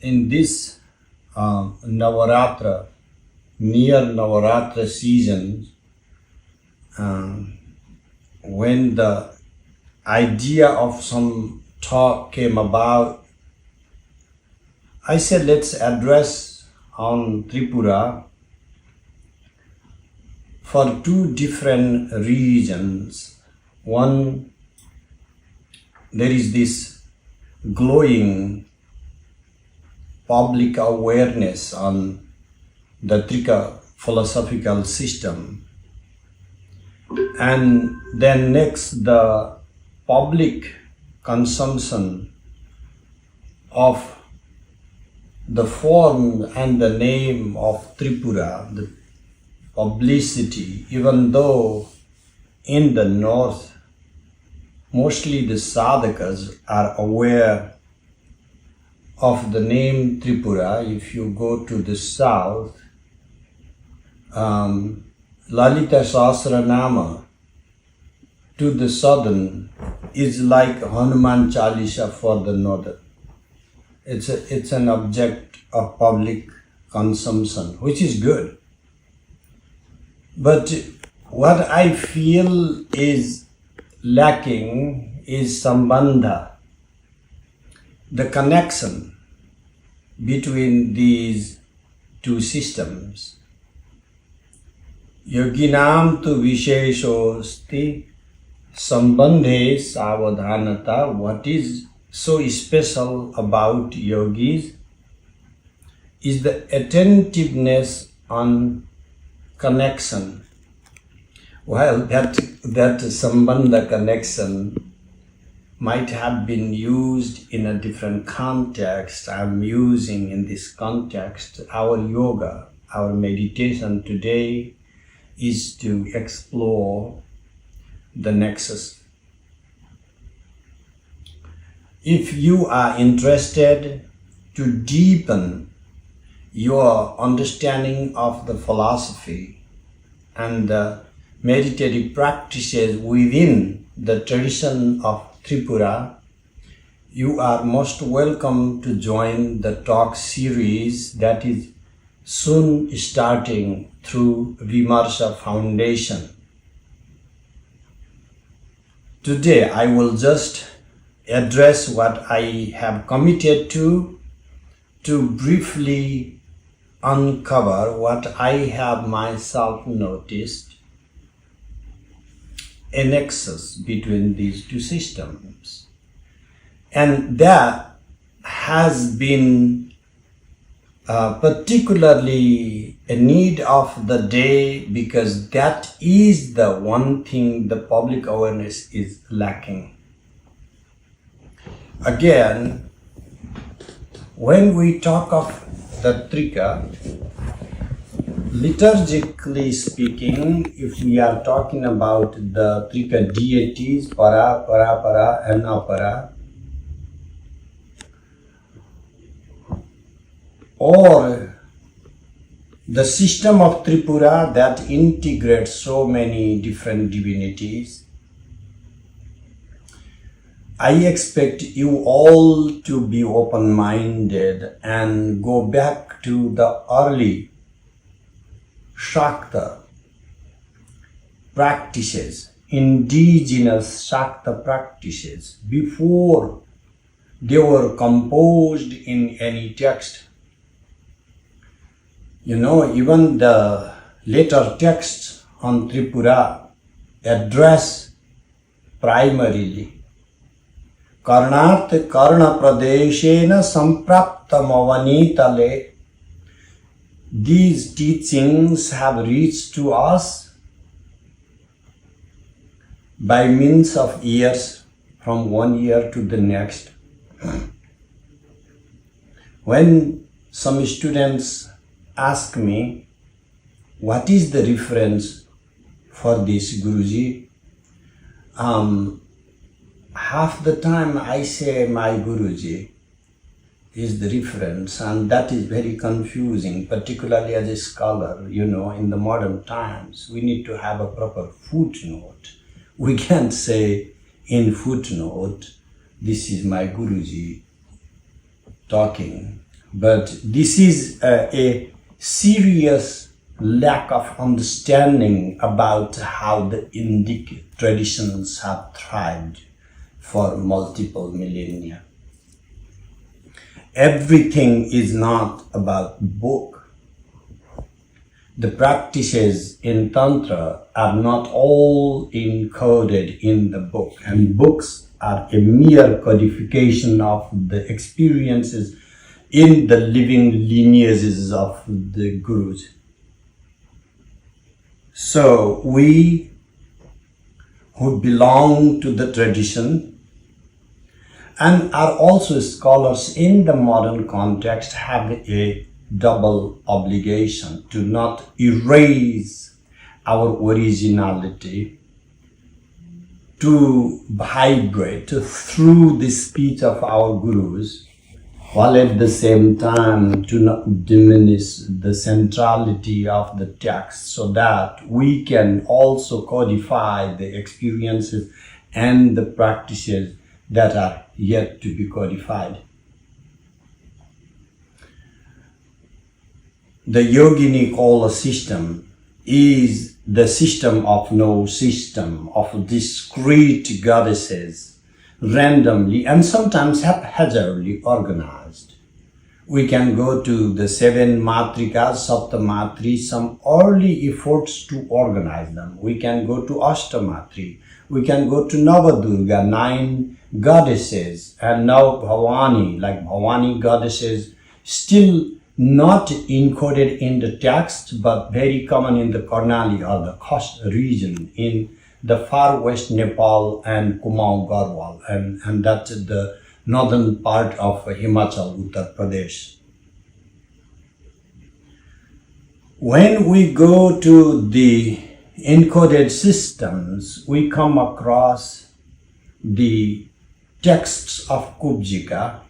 in this Navaratra, near Navaratra season, when the idea of some talk came about, I said, let's address on Tripura for two different reasons. One, there is this glowing public awareness on the Trika philosophical system. And then next, the public consumption of the form and the name of Tripura, the publicity, even though in the north, mostly the sadhakas are aware of the name Tripura. If you go to the south, Lalita Sahasranama to the southern is like Hanuman Chalisa for the northern. It's an object of public consumption, which is good. But what I feel is lacking is sambandha, the connection between these two systems. Yoginam tu visheshosti sambandhe savadhanata. What is so special about yogis is the attentiveness on connection. Well, that sambandha connection might have been used in a different context. I'm using in this context our yoga, our meditation today is to explore the nexus. If you are interested to deepen your understanding of the philosophy and the meditative practices within the tradition of Tripura, you are most welcome to join the talk series that is soon starting through Vimarsha Foundation. Today I will just address what I have committed to briefly uncover what I have myself noticed, a nexus between these two systems. And that has been particularly a need of the day, because that is the one thing the public awareness is lacking. Again, when we talk of the Trika, liturgically speaking, if we are talking about the Trika deities, Para, Para, and Apara, or the system of Tripura that integrates so many different divinities, I expect you all to be open-minded and go back to the early Sakta practices, indigenous Sakta practices, before they were composed in any text. You know, even the later texts on Tripura address primarily Karnat Karna Pradeshena Sampraptam Avanitale. These teachings have reached to us by means of years, from one year to the next. When some students ask me, what is the reference for this, Guruji? Half the time I say my Guruji is the reference, and that is very confusing, particularly as a scholar. You know, in the modern times, we need to have a proper footnote. We can't say in footnote, this is my Guruji talking. But this is a serious lack of understanding about how the Indic traditions have thrived for multiple millennia. Everything is not about book. The practices in Tantra are not all encoded in the book, and books are a mere codification of the experiences in the living lineages of the Gurus. So we who belong to the tradition and are also scholars in the modern context have a double obligation to not erase our originality, to vibrate through the speech of our gurus, while at the same time to not diminish the centrality of the text, so that we can also codify the experiences and the practices that are yet to be codified. The Yogini Kola system is the system of no system, of discrete goddesses, randomly and sometimes haphazardly organized. We can go to the 7 matrikas, Saptamatri, some early efforts to organize them. We can go to Ashtamatri. We can go to Navadurga, 9 goddesses, and now Bhavani, like Bhavani goddesses, still not encoded in the text, but very common in the Karnali or the Kashmir region in the far west Nepal and Kumaon Garhwal, and that's the northern part of Himachal, Uttar Pradesh. When we go to the encoded systems, we come across the texts of Kubjika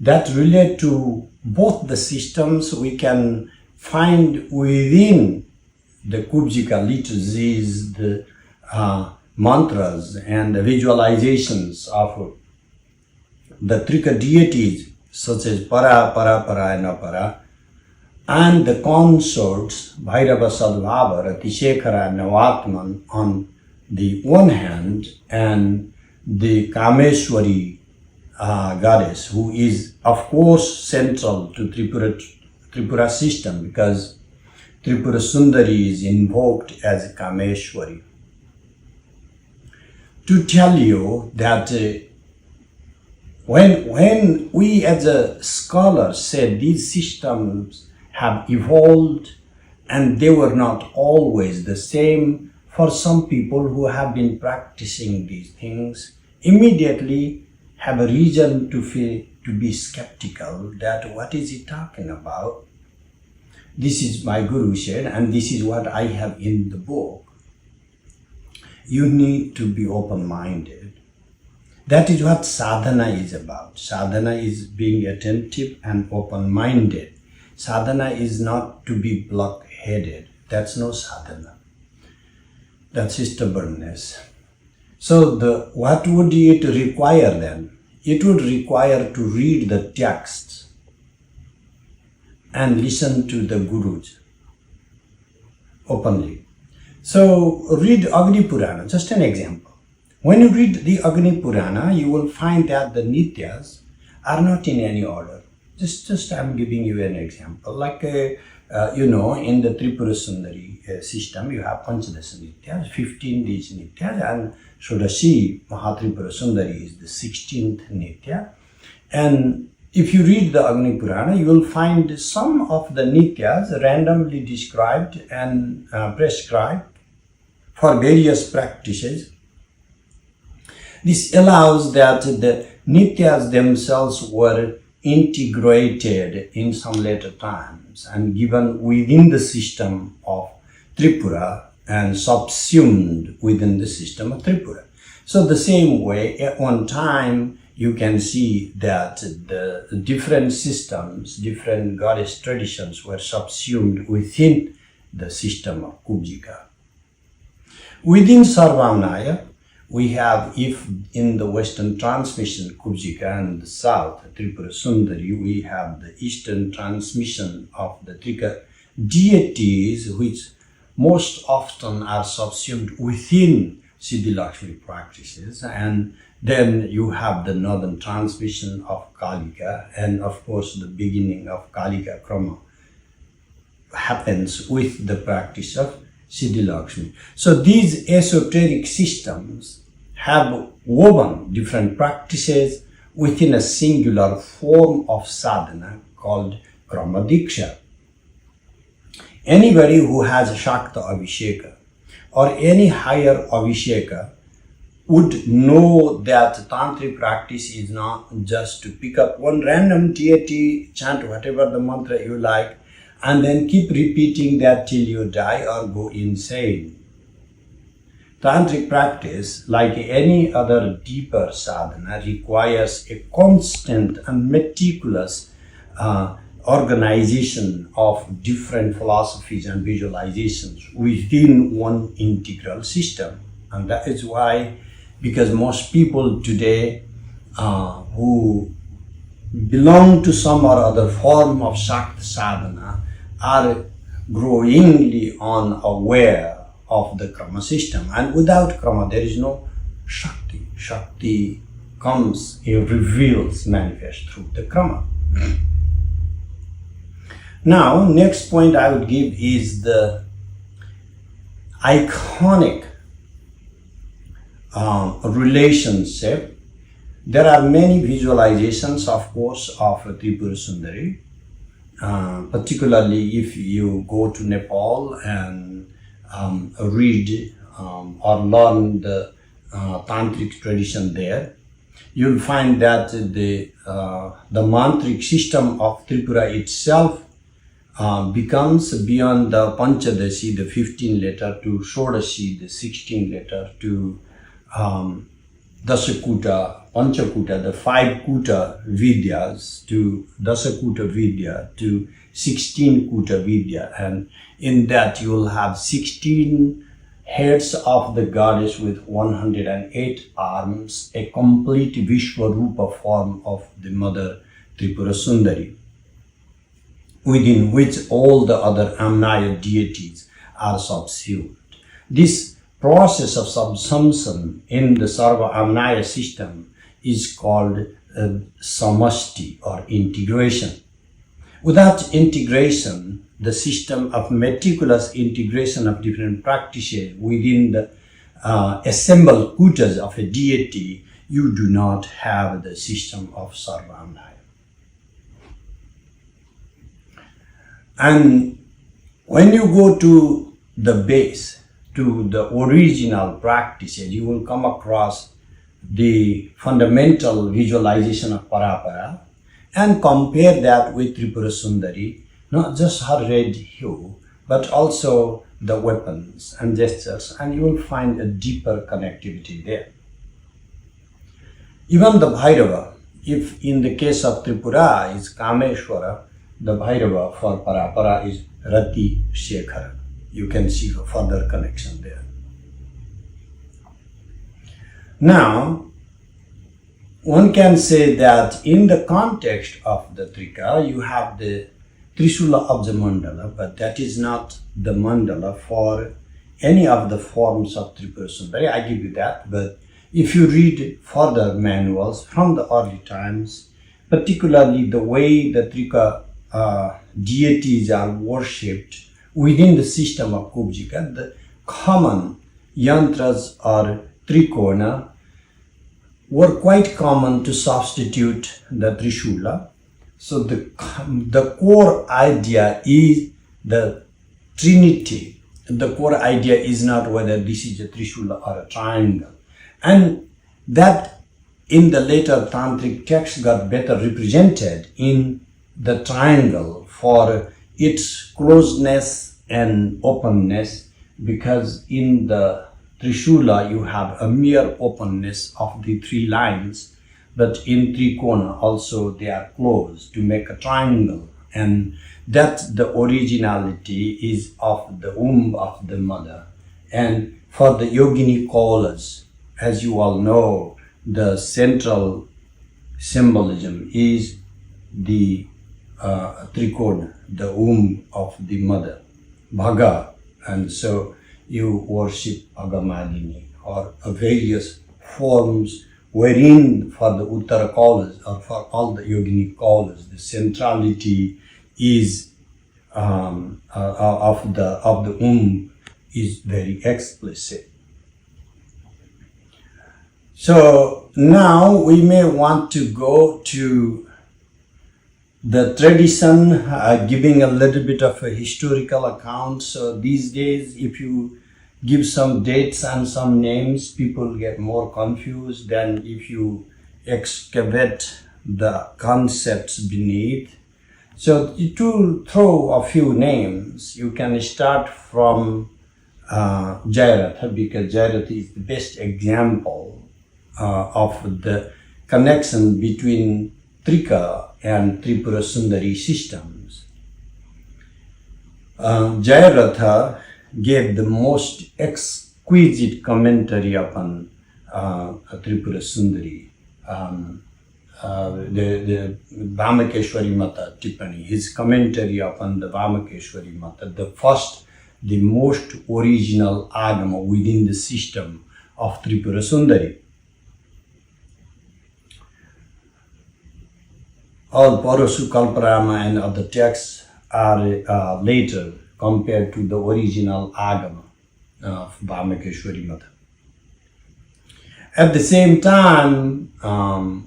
that relate to both the systems. We can find within the Kubjika liturgies the mantras and the visualizations of the Trika deities such as Para, Para, Para and Apara, and the consorts Bhairava Sadbhava, Ratishekara and Navatman on the one hand, and the Kameshwari goddess, who is of course central to Tripura system, because Tripura Sundari is invoked as Kameshwari. To tell you that when we as a scholar say these systems have evolved and they were not always the same, for some people who have been practicing these things immediately have a reason to be skeptical that what is he talking about? This is my Guru said, and this is what I have in the book. You need to be open-minded. That is what sadhana is about. Sadhana is being attentive and open-minded. Sadhana is not to be block-headed. That's no sadhana. That's stubbornness. So what would it require then? It would require to read the texts and listen to the gurus openly. So read Agni Purana, just an example. When you read the Agni Purana, you will find that the nityas are not in any order. Just I'm giving you an example. Like, in the Tripura Sundari system, you have Panchadasa nityas, 15 these nityas, and Shodashi Mahatripura Sundari is the 16th nitya. And if you read the Agni Purana, you will find some of the nityas randomly described and prescribed for various practices. This allows that the nityas themselves were integrated in some later times and given within the system of Tripura and subsumed within the system of Tripura. So the same way, at one time, you can see that the different systems, different goddess traditions were subsumed within the system of Kubjika. Within Sarvāmnāya, we have, if in the Western transmission, Kubjika, and the South, Tripura Sundari, we have the Eastern transmission of the Trika deities, which most often are subsumed within Siddhi Lakshmi practices, and then you have the Northern transmission of Kalika, and of course the beginning of Kalika Krama happens with the practice of Siddhi Lakshmi. So these esoteric systems have woven different practices within a singular form of sadhana called Krama Diksha. Anybody who has a Sakta Abhisheka or any higher Abhisheka would know that Tantric practice is not just to pick up one random deity, chant whatever the mantra you like, and then keep repeating that till you die or go insane. Tantric practice, like any other deeper sadhana, requires a constant and meticulous organization of different philosophies and visualizations within one integral system. And that is why, because most people today who belong to some or other form of Sakta sadhana are growingly unaware of the Krama system. And without Krama, there is no Shakti. Shakti comes, it reveals, manifests through the Krama. Now, next point I would give is the iconic relationship. There are many visualizations, of course, of Tripura Sundari. Particularly if you go to Nepal and read or learn the Tantric tradition there, you'll find that the mantric system of Tripura itself becomes beyond the Panchadashi, the 15 letter, to Shodashi, the 16 letter, to Dasakuta, Panchakuta, the 5 Kuta Vidyas, to Dasakuta Vidya, to 16 Kuta Vidya, and in that you will have 16 heads of the goddess with 108 arms, a complete Vishwarupa form of the Mother Tripura Sundari, within which all the other Amnaya deities are subsumed. This process of subsumption in the Sarvāmnāya system is called samashti or integration. Without integration, the system of meticulous integration of different practices within the assembled kutas of a deity, you do not have the system of Sarvāmnāya. And when you go to the base, to the original practices, you will come across the fundamental visualization of Parapara and compare that with Tripura Sundari, not just her red hue, but also the weapons and gestures, and you will find a deeper connectivity there. Even the Bhairava, if in the case of Tripura is Kameshwara, the Bhairava for Parapara is Rati Shekhara. You can see a further connection there. Now, one can say that in the context of the Trika, you have the Trishula of the mandala, but that is not the mandala for any of the forms of Tripura Sundari. I give you that, but if you read further manuals from the early times, particularly the way the Trika deities are worshipped within the system of Kubjika, the common yantras or trikona were quite common to substitute the Trishula. So the core idea is the Trinity. The core idea is not whether this is a Trishula or a triangle. And that in the later Tantric texts got better represented in the triangle for its closeness and openness, because in the Trishula you have a mere openness of the 3 lines, but in Trikona also they are closed to make a triangle, and that the originality is of the womb of the mother. And for the Yogini Kolas as you all know, the central symbolism is the trikona, the womb of the mother, Bhaga, and so you worship Bhagamalini or various forms wherein for the Uttara Kalas or for all the yoginic Kalas, the centrality is of the womb is very explicit. So now we may want to go to the tradition, giving a little bit of a historical account. So these days, if you give some dates and some names, people get more confused than if you excavate the concepts beneath. So to throw a few names, you can start from Jayaratha, because Jayaratha is the best example of the connection between Trika and Tripura Sundari systems. Jayaratha gave the most exquisite commentary upon Tripura Sundari. The Vamakeshwari Mata Tippani, his commentary upon the Vamakeshwari Mata, the most original agama within the system of Tripura Sundari. All Parasu, Kalparama and other texts are later compared to the original agama of Vamakeshwari Mata. At the same time,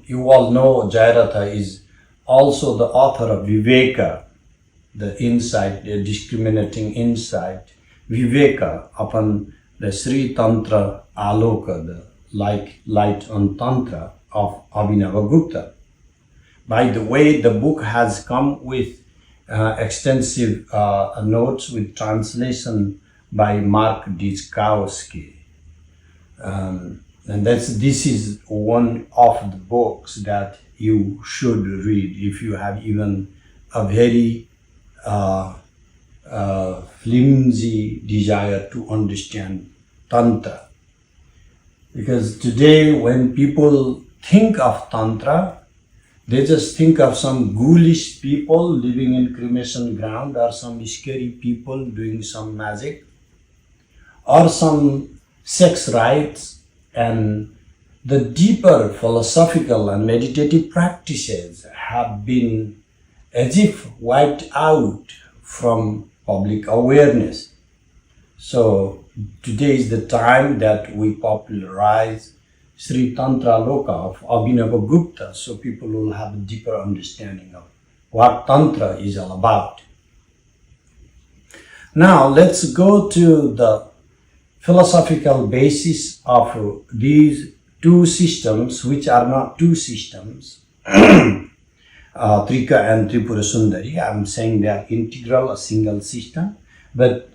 you all know Jayaratha is also the author of Viveka, the insight, the discriminating insight, Viveka upon the Sri Tantra Aloka, the light on Tantra of Abhinavagupta. By the way, the book has come with extensive notes with translation by Mark Diczkowski. And this is one of the books that you should read if you have even a very flimsy desire to understand Tantra. Because today when people think of Tantra, they just think of some ghoulish people living in cremation ground, or some scary people doing some magic, or some sex rites, and the deeper philosophical and meditative practices have been as if wiped out from public awareness. So today is the time that we popularize Sri Tantra Loka of Abhinavagupta, so people will have a deeper understanding of what Tantra is all about. Now let's go to the philosophical basis of these two systems, which are not two systems, Trika and Tripura Sundari. I'm saying they are integral, a single system, but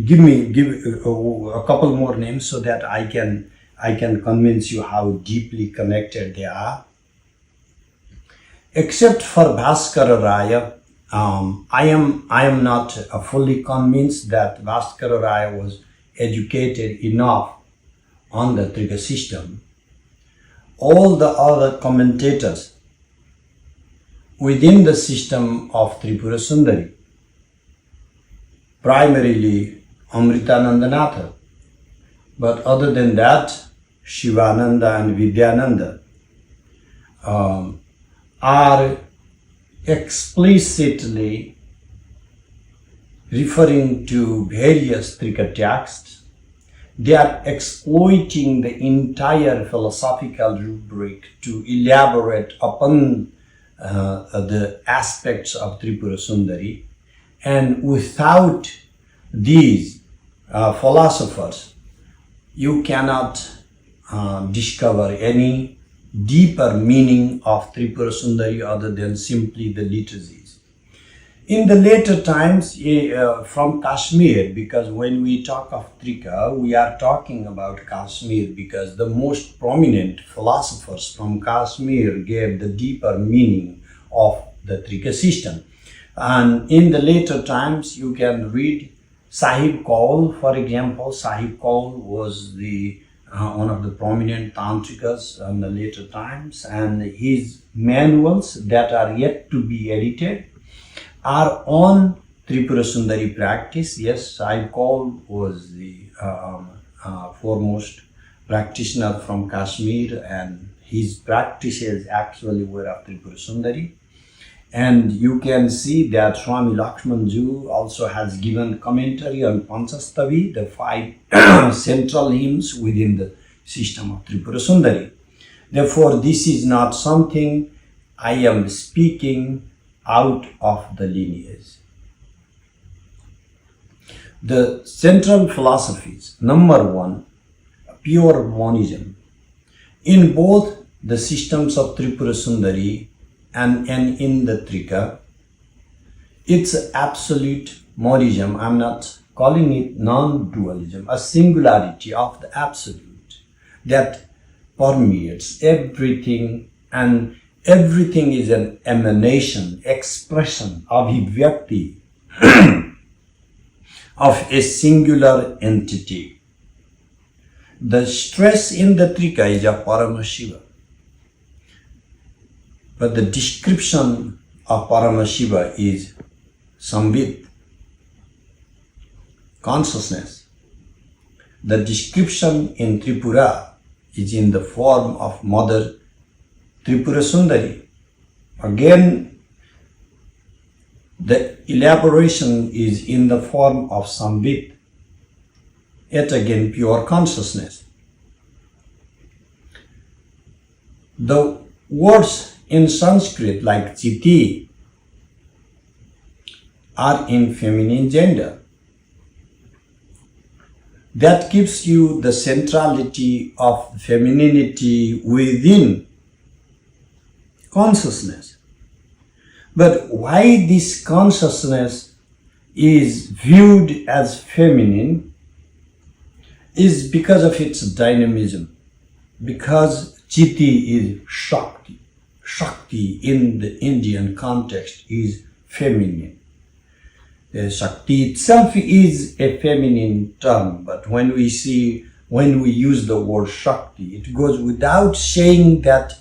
give a couple more names so that I can convince you how deeply connected they are. Except for Bhaskara Raya, I am not fully convinced that Bhaskara Raya was educated enough on the Trika system. All the other commentators within the system of Tripura Sundari, primarily Amritanandanatha, but other than that, Shivananda and Vidyananda are explicitly referring to various Trika texts. They are exploiting the entire philosophical rubric to elaborate upon the aspects of Tripura Sundari, and without these philosophers, you cannot discover any deeper meaning of Tripura Sundari other than simply the liturgies. In the later times from Kashmir, because when we talk of Trika, we are talking about Kashmir because the most prominent philosophers from Kashmir gave the deeper meaning of the Trika system. And in the later times, you can read Sahib Kaul, for example. Sahib Kaul was the one of the prominent tantrikas in the later times, and his manuals that are yet to be edited are on Tripura Sundari practice. Yes, I was the foremost practitioner from Kashmir, and his practices actually were of Tripura Sundari. And you can see that Swami Lakshmanju also has given commentary on Panchastavi, the 5 central hymns within the system of Tripura Sundari. Therefore, this is not something I am speaking out of the lineage. The central philosophies, number 1, pure monism. In both the systems of Tripura Sundari and in the Trika, it's absolute monism. I'm not calling it non-dualism, a singularity of the absolute that permeates everything, and everything is an emanation, expression, abhivyakti of a singular entity. The stress in the Trika is a Paramashiva. But the description of Paramashiva is Samvit, consciousness. The description in Tripura is in the form of Mother Tripura Sundari. Again, the elaboration is in the form of Samvit, yet again pure consciousness. The words in Sanskrit like Chiti are in feminine gender. That gives you the centrality of femininity within consciousness. But why this consciousness is viewed as feminine is because of its dynamism, because Chiti is Shakti. Shakti in the Indian context is feminine. The Shakti itself is a feminine term, but when we use the word Shakti, it goes without saying that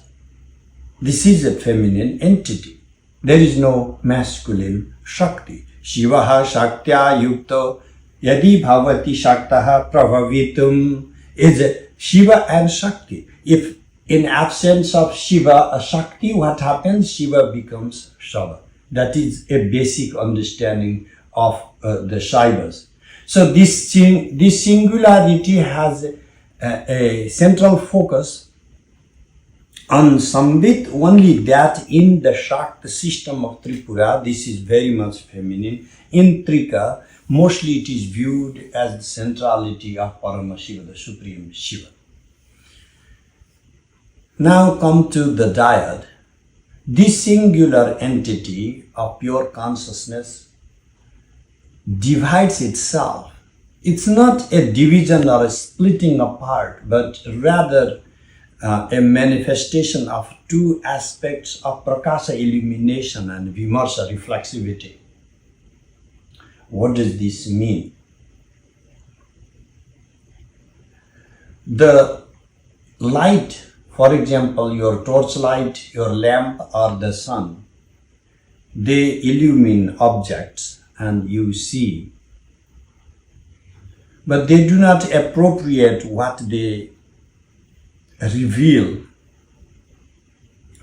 this is a feminine entity. There is no masculine Shakti. Shivaha Shaktya Yukta Yadi Bhavati Shaktaha Prabhavitum is Shiva and Shakti. If in absence of Shiva, a Shakti, what happens? Shiva becomes Shava. That is a basic understanding of the Shaivas. So this singularity has a central focus on Samvit, only that in the Shakta system of Tripura, this is very much feminine. In Trika, mostly it is viewed as the centrality of Paramashiva, the Supreme Shiva. Now come to the dyad. This singular entity of pure consciousness divides itself. It's not a division or a splitting apart, but rather a manifestation of 2 aspects of prakasa, illumination, and vimarsa, reflexivity. What does this mean? The light, for example, your torchlight, your lamp, or the sun, they illumine objects and you see, but they do not appropriate what they reveal.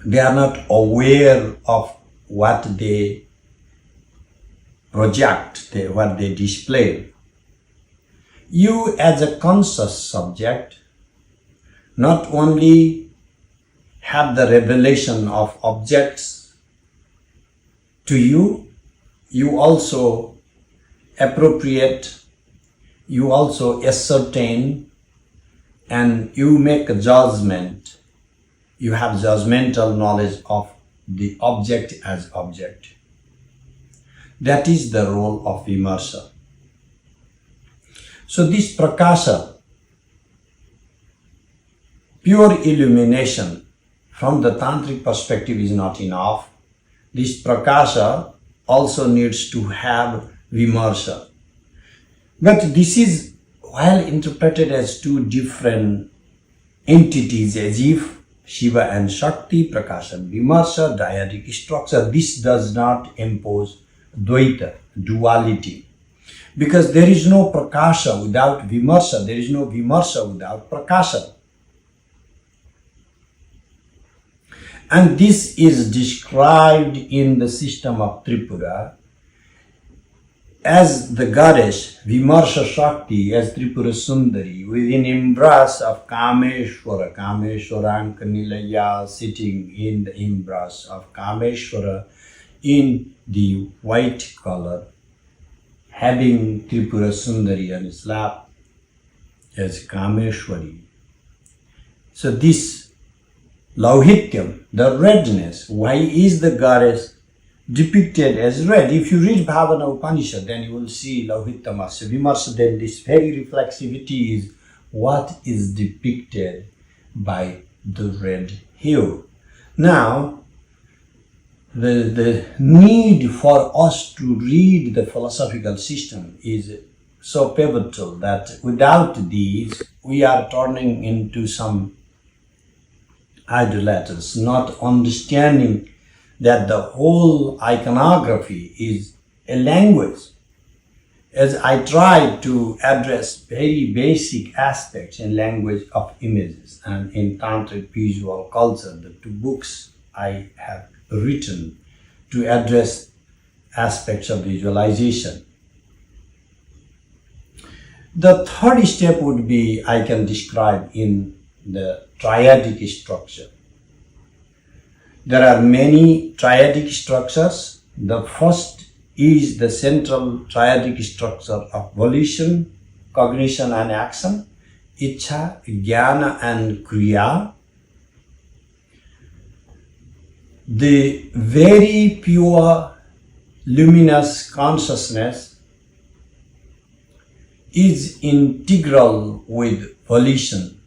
They are not aware of what they project, what they display. You as a conscious subject not only have the revelation of objects to you, you also appropriate, you also ascertain, and you make a judgment. You have judgmental knowledge of the object as object. That is the role of vimarsa. So this prakasa, pure illumination from the tantric perspective is not enough. This prakasa also needs to have vimarsa. But this is, while interpreted as 2 different entities as if Shiva and Shakti, Prakasha and Vimarsha, dyadic structure. This does not impose Dvaita, duality. Because there is no Prakasha without Vimarsha, there is no Vimarsha without Prakasha. And this is described in the system of Tripura as the goddess Vimarsha Shakti, as Tripura Sundari, within embrace of Kameshwara, Kameshwaranka Nilaya, sitting in the embrace of Kameshwara in the white color, having Tripura Sundari on his lap as Kameshwari. So this Lauhityam, the redness, why is the goddess depicted as red? If you read Bhavana Upanishad, then you will see Lauhityam as Vimarsha. Then this very reflexivity is what is depicted by the red hue. Now, the need for us to read the philosophical system is so pivotal that without these, we are turning into some idolaters, not understanding that the whole iconography is a language. As I tried to address very basic aspects in language of images and in Tantric visual culture, the two books I have written to address aspects of visualization. The third step would be, I can describe in the triadic structure. There are many triadic structures. The first is the central triadic structure of volition, cognition and action, Ichha, Jnana and Kriya. The very pure luminous consciousness is integral with volition,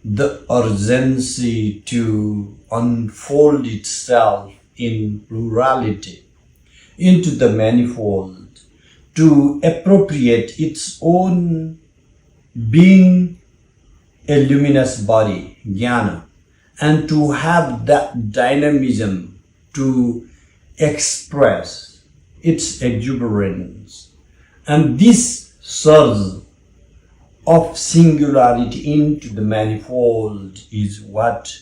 the urgency to unfold itself in plurality into the manifold, to appropriate its own being a luminous body, jnana, and to have that dynamism to express its exuberance. And this surge of singularity into the manifold is what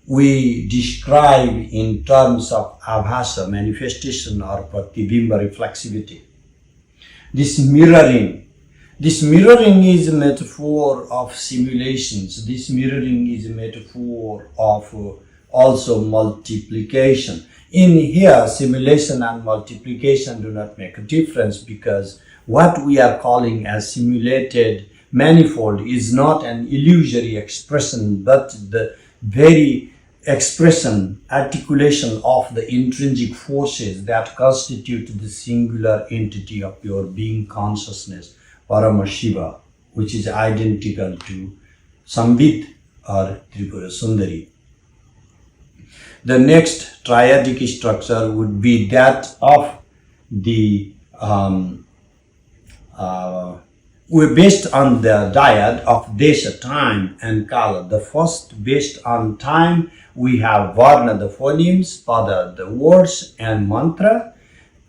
we describe in terms of abhasa, manifestation, or pratibimba, reflexivity. This mirroring is a metaphor of simulations. This mirroring is a metaphor of also multiplication. In here, simulation and multiplication do not make a difference, because what we are calling as simulated manifold is not an illusory expression, but the very expression, articulation of the intrinsic forces that constitute the singular entity of your being consciousness, Parama Shiva, which is identical to Sambit or Tripura Sundari. The next triadic structure would be that of the we're based on the dyad of Desha, time and Kala. The first, based on time, we have Varna, the phonemes, Pada, the words and mantra.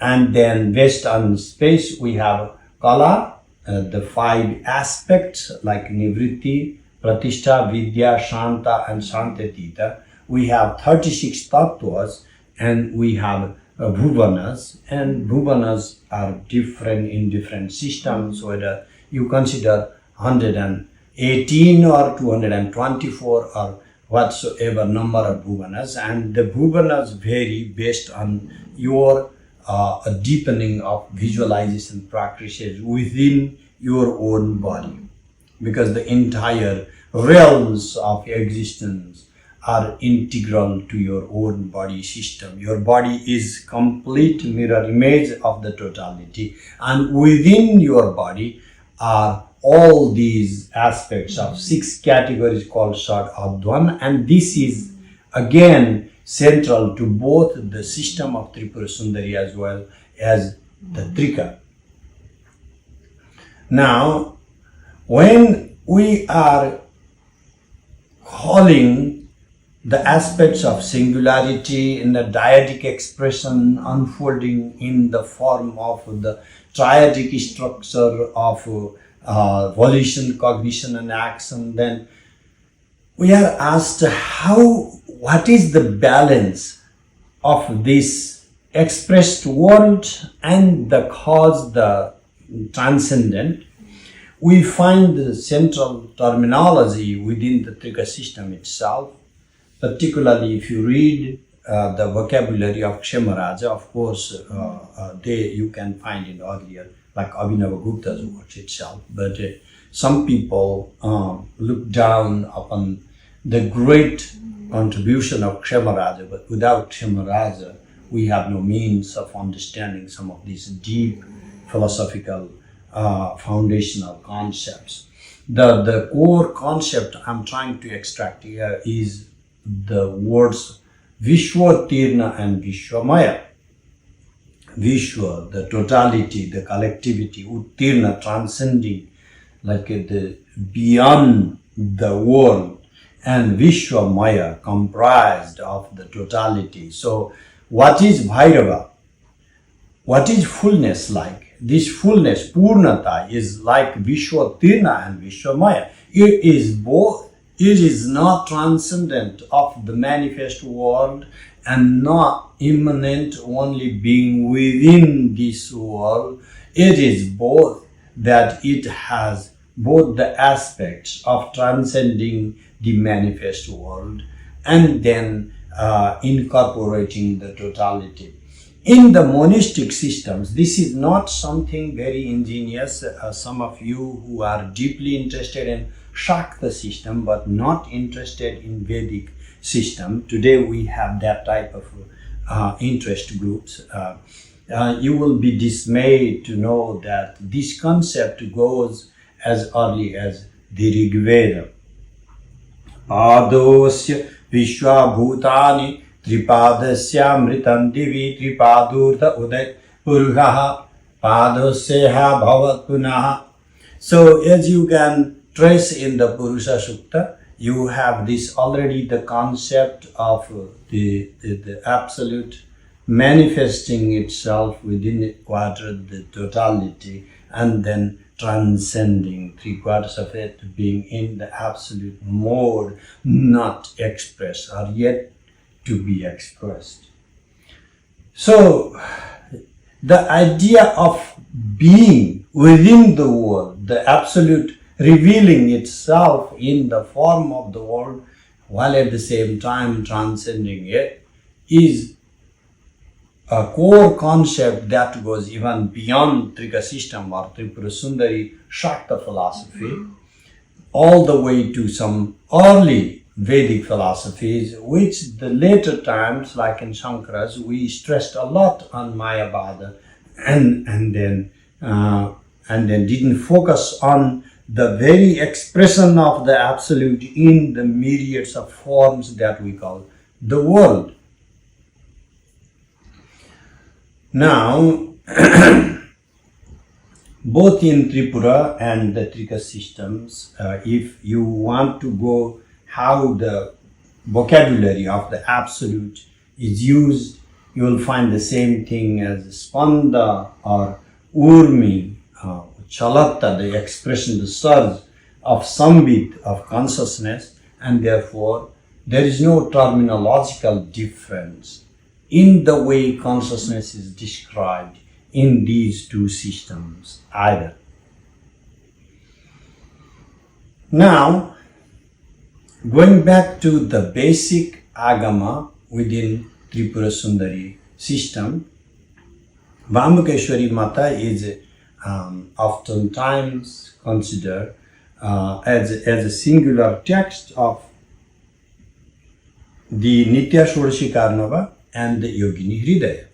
And then based on space, we have Kala, the 5 aspects like Nivritti, Pratishtha, Vidya, Shanta and Shantatita. We have 36 tattvas, and we have bhuvanas, and bhuvanas are different in different systems, whether you consider 118 or 224 or whatsoever number of bhuvanas, and the bhuvanas vary based on your a deepening of visualization practices within your own body, because the entire realms of existence are integral to your own body system. Your body is complete mirror image of the totality, and within your body are all these aspects of 6 categories called Shad Advan, and this is again central to both the system of Tripura Sundari as well as the Trika. Now, when we are calling the aspects of singularity in the dyadic expression unfolding in the form of the triadic structure of volition, cognition and action, then we are asked what is the balance of this expressed world and the cause, the transcendent. We find the central terminology within the Trika system itself, particularly if you read the vocabulary of Kshemaraja. Of course, you can find it earlier, like Abhinava Gupta's works itself. But some people look down upon the great contribution of Kshemaraja, but without Kshemaraja, we have no means of understanding some of these deep philosophical foundational concepts. The core concept I'm trying to extract here is the words Vishwa-tirna and Vishwamaya. Vishwa, the totality, the collectivity, Uttirna, transcending, like the beyond the world, and Vishwamaya, comprised of the totality. So what is Bhairava? What is fullness like? This fullness, Purnata, is like Vishwa-tirna and Vishwamaya. It is both. It is not transcendent of the manifest world and not immanent only being within this world. It is both, that it has both the aspects of transcending the manifest world and then incorporating the totality. In the monastic systems, this is not something very ingenious. Some of you who are deeply interested in Sakta system but not interested in Vedic system, today we have that type of interest groups. You will be dismayed to know that this concept goes as early as the Rig Veda. Padosya Vishwa Bhutani Tripadasya Mritam Divi Tripadurta Uday Purgaha Padosya Bhavat Punaha. So as you can trace in the Purusha Sukta, you have this already, the concept of the absolute manifesting itself within a quarter, the totality, and then transcending, 3/4 of it being in the absolute mode, not expressed or yet to be expressed. So the idea of being within the world, the absolute revealing itself in the form of the world while at the same time transcending it, is a core concept that goes even beyond Trika system or Tripura Sundari Sakta philosophy, all the way to some early Vedic philosophies, which the later times, like in Shankara's, we stressed a lot on Mayavada and then didn't focus on the very expression of the absolute in the myriads of forms that we call the world. Now, both in Tripura and the Trika systems, if you want to go how the vocabulary of the absolute is used, you will find the same thing as Spanda or Urmi, Chalatta, the expression, the surge of Sambit of consciousness, and therefore there is no terminological difference in the way consciousness is described in these two systems either. Now, going back to the basic agama within Tripura Sundari system, Vamukeshwari Mata is oftentimes considered as a singular text of the Nitya Shodashikarnava and the Yogini Hridaya.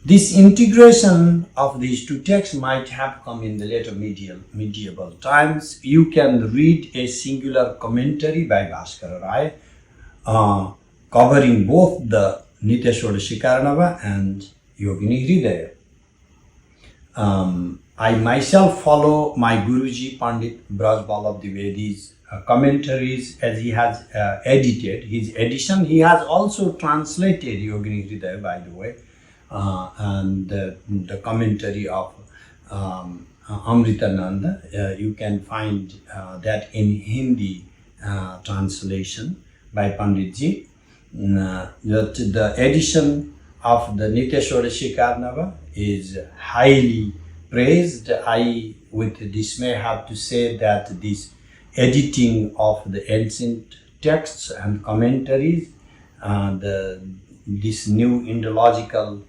This integration of these two texts might have come in the later medieval times. You can read a singular commentary by Bhaskara Rai covering both the Nitya Shodashikarnava and Yogini Hridaya. I myself follow my Guruji Pandit Braj Vallabh Dwivedi's commentaries, as he has edited his edition. He has also translated Yogini Hridaya, by the way, and the commentary of Amritananda. You can find that in Hindi translation by Panditji. That the edition of the Nityeshwara Shikarnava is highly praised. I, with dismay, have to say that this editing of the ancient texts and commentaries, this new Indological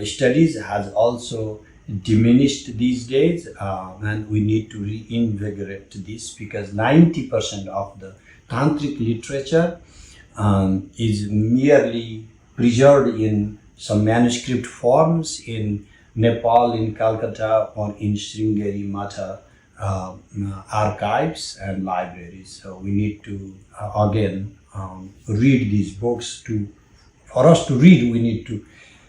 studies has also diminished these days, and we need to reinvigorate this, because 90% of the tantric literature is merely preserved in some manuscript forms in Nepal, in Calcutta, or in Sringeri Matha archives and libraries. So we need to again read these books. For us to read, we need to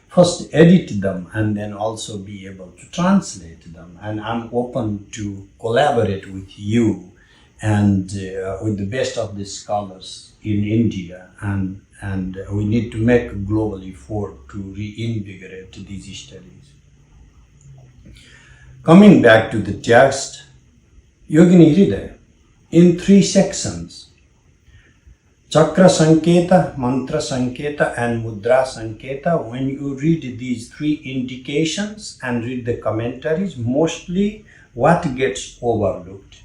first edit them and then also be able to translate them. And I'm open to collaborate with you and with the best of the scholars in India, and we need to make a global effort to reinvigorate these studies. Coming back to the text, Yogini Hridaya, in 3 sections, Chakra Sanketa, Mantra Sanketa, and Mudra Sanketa. When you read these 3 indications and read the commentaries, mostly what gets overlooked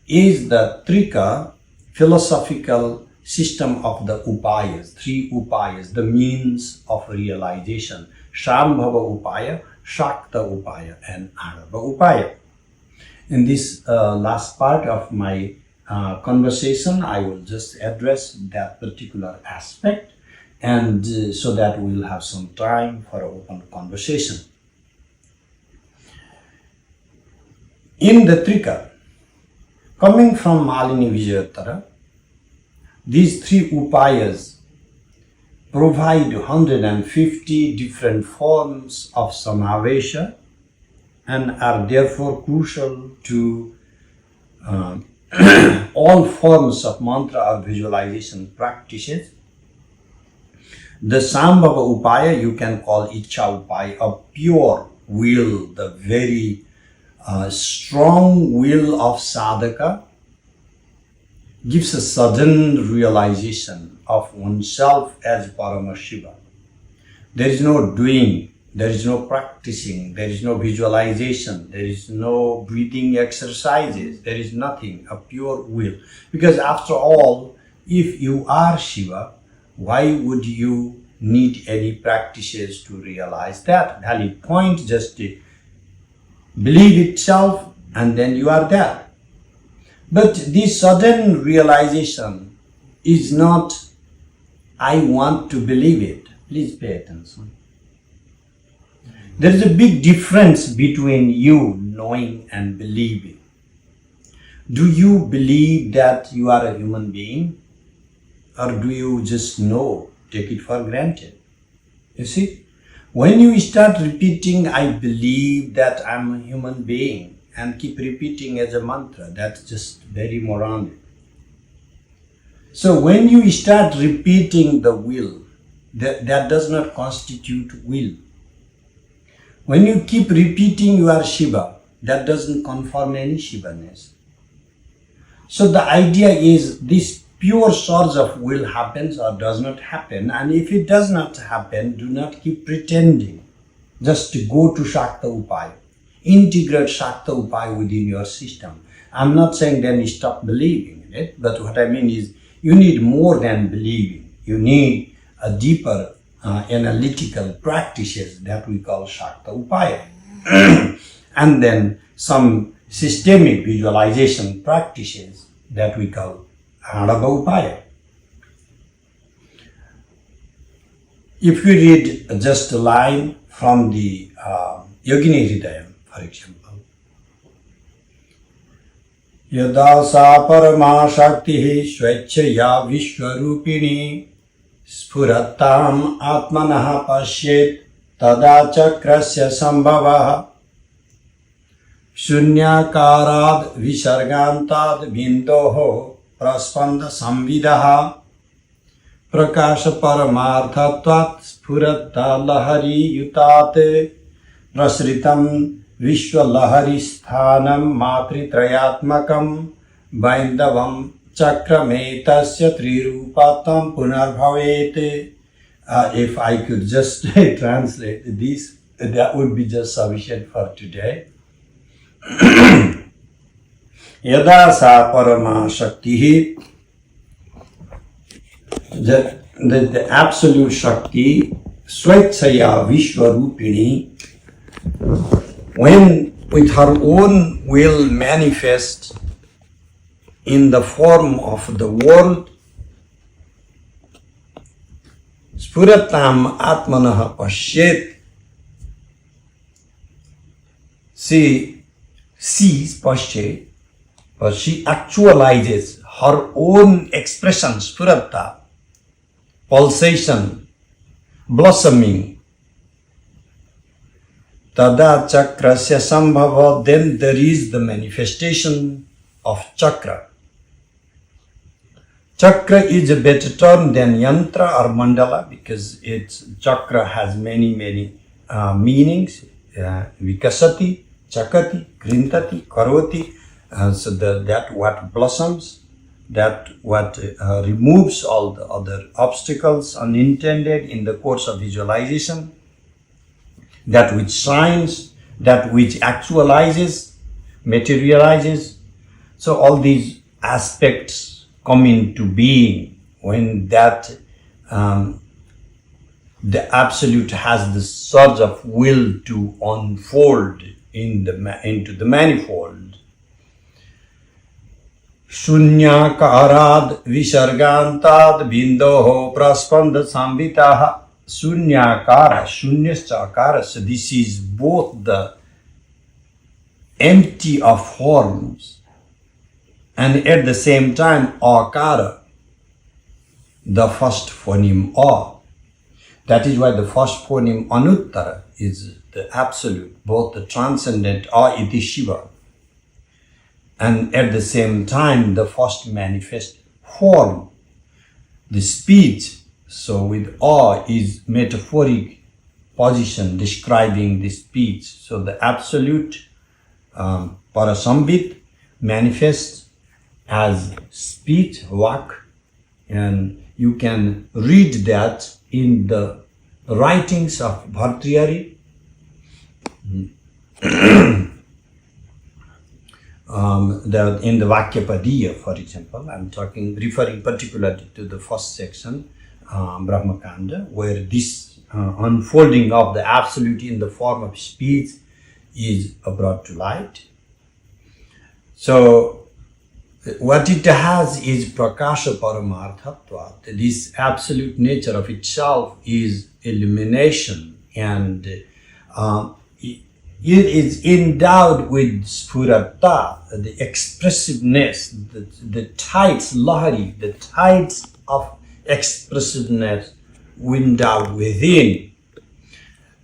is the Trika philosophical system of the upayas, 3 upayas, the means of realization: Shambhava Upaya, Sakta Upaya, and Anava Upaya. In this last part of my conversation, I will just address that particular aspect, and so that we will have some time for open conversation. In the Trika, coming from Malini Vijayottara, these 3 upayas provide 150 different forms of samavesha and are therefore crucial to all forms of mantra or visualization practices. The Sambhava Upaya you can call Ichha Upaya, a pure will, the very strong will of sadhaka, gives a sudden realization of oneself as Paramashiva. There is no doing, there is no practicing, there is no visualization, there is no breathing exercises, there is nothing, a pure will. Because after all, if you are Shiva, why would you need any practices to realize that? Valid point, just believe itself and then you are there. But this sudden realization is not, I want to believe it. Please pay attention. There is a big difference between you knowing and believing. Do you believe that you are a human being? Or do you just know, take it for granted? You see, when you start repeating, I believe that I'm a human being, and keep repeating as a mantra, that's just very moronic. So when you start repeating the will, that does not constitute will. When you keep repeating you are Shiva, that doesn't confirm any Shivaness. So the idea is this pure source of will happens or does not happen, and if it does not happen, do not keep pretending. Just go to Sakta Upaya. Integrate Sakta Upaya within your system. I'm not saying then stop believing in it, but what I mean is you need more than believing. You need a deeper analytical practices that we call Sakta Upaya. And then some systemic visualization practices that we call Anava Upaya. If you read just a line from the Yogini Hridaya, for example, Yada sa parama shaktihi swechaya vishwarupini sphurattam atmanaha pashyet tada chakrasya sambhavaha shunyākārād visargāntād bindoho praspanda samvidaha prakasha paramarthatvat spurata lahari yutate prasritam vishwa lahari sthanam matri trayatmakam baindavam chakrametasya trirupatam punarbhavete. If I could just translate this, that would be just sufficient for today. Yada sa parama shakti, the absolute Shakti, Swetchaya Vishwarupini, when with her own will manifest in the form of the world, Spuratam Atmanaha Pashyet, she sees Pashyet, but she actualizes her own expression, Spurata, pulsation, blossoming. Tada chakrasya sambhava, then there is the manifestation of chakra. Chakra is a better term than yantra or mandala because its chakra has many meanings. Vikasati, chakati, grintati, karoti. So that what blossoms, that what removes all the other obstacles unintended in the course of visualization, that which shines, that which actualizes, materializes. So all these aspects come into being when that the Absolute has the surge of will to unfold into the manifold. Shunyakarad visargantad bindoho praspanda sambitaha. Sunyakara, shunyascha akara. So this is both the empty of forms and at the same time akara, the first phoneme A. That is why the first phoneme Anuttara is the Absolute, both the transcendent A iti Shiva, and at the same time the first manifest form, the speech. So with A is metaphoric position describing the speech. So the Absolute Parasambit manifests as speech, vak, and you can read that in the writings of Bhartrihari. In the Vakyapadiya, for example, I'm referring particularly to the first section, Brahmakanda, where this unfolding of the Absolute in the form of speech is brought to light. So what it has is prakasha paramarthatva. This absolute nature of itself is illumination, and it is endowed with spurata, the expressiveness, the tides, lahari, the tides of expressiveness endowed within.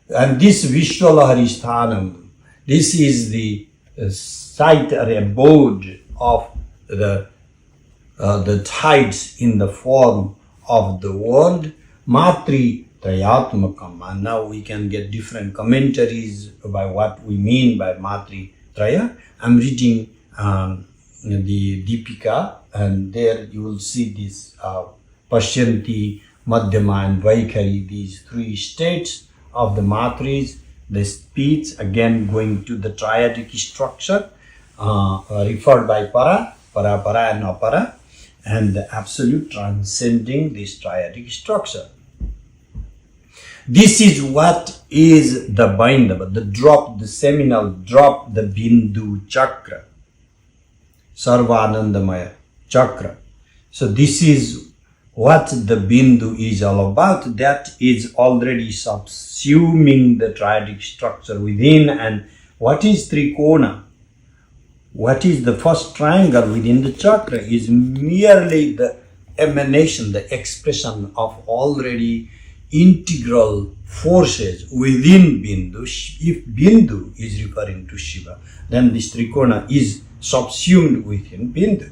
And this Vishwa Lahari Sthanam, this is the site or abode of the tides in the form of the world, Matri Trayatmakam. And now we can get different commentaries by what we mean by Matri Traya. I'm reading the Deepika, and there you will see this Pashyanti, Madhyama and Vaikhari, these three states of the Matris, the speech, again going to the triadic structure, referred by Para, and Apara, and the Absolute transcending this triadic structure. This is what is the Bindava, the drop, the seminal drop, the Bindu chakra, Sarvāmnāya chakra. So this is what the Bindu is all about. That is already subsuming the triadic structure within. And what is Trikona? What is the first triangle within the chakra is merely the emanation, the expression of already integral forces within Bindu. If Bindu is referring to Shiva, then this Trikona is subsumed within Bindu.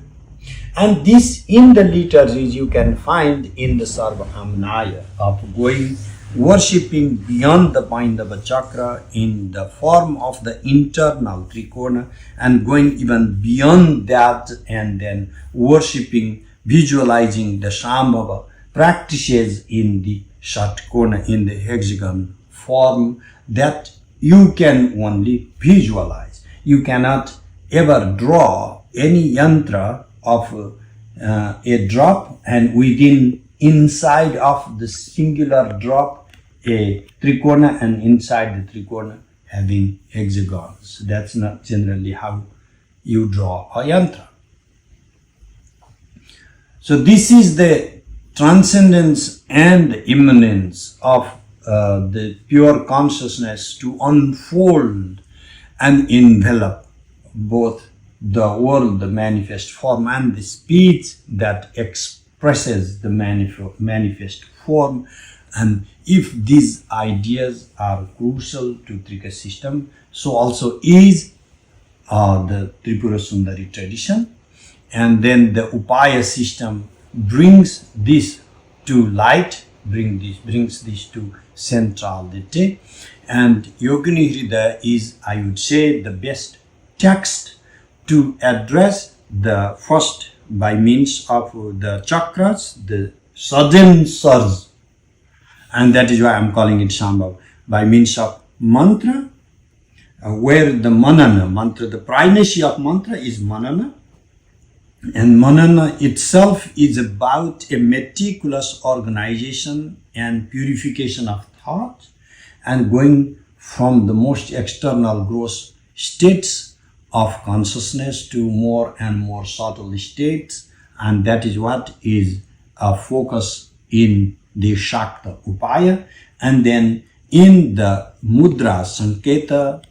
And this in the liturgies you can find in the Sarvāmnāya of going worshipping beyond the point of a chakra in the form of the internal trikona and going even beyond that and then worshipping, visualizing the Shambhava practices in the Shatkona, in the hexagon form that you can only visualize. You cannot ever draw any yantra of a drop and inside of the singular drop a trikona and inside the trikona having hexagons. That's not generally how you draw a yantra. So this is the transcendence and immanence of the pure consciousness to unfold and envelop both the world, the manifest form, and the speech that expresses the manifest form. And if these ideas are crucial to Trika system, so also is the Tripura Sundari tradition. And then the Upaya system brings this to light, brings this to centrality. And Yogini Hridaya is, I would say, the best text to address the first by means of the chakras, the sudden surge, and that is why I'm calling it Shambhava, by means of mantra, where the manana, mantra, the primacy of mantra is manana, and manana itself is about a meticulous organization and purification of thought and going from the most external gross states of consciousness to more and more subtle states, and that is what is a focus in the Sakta Upaya. And then in the mudra Sanketa,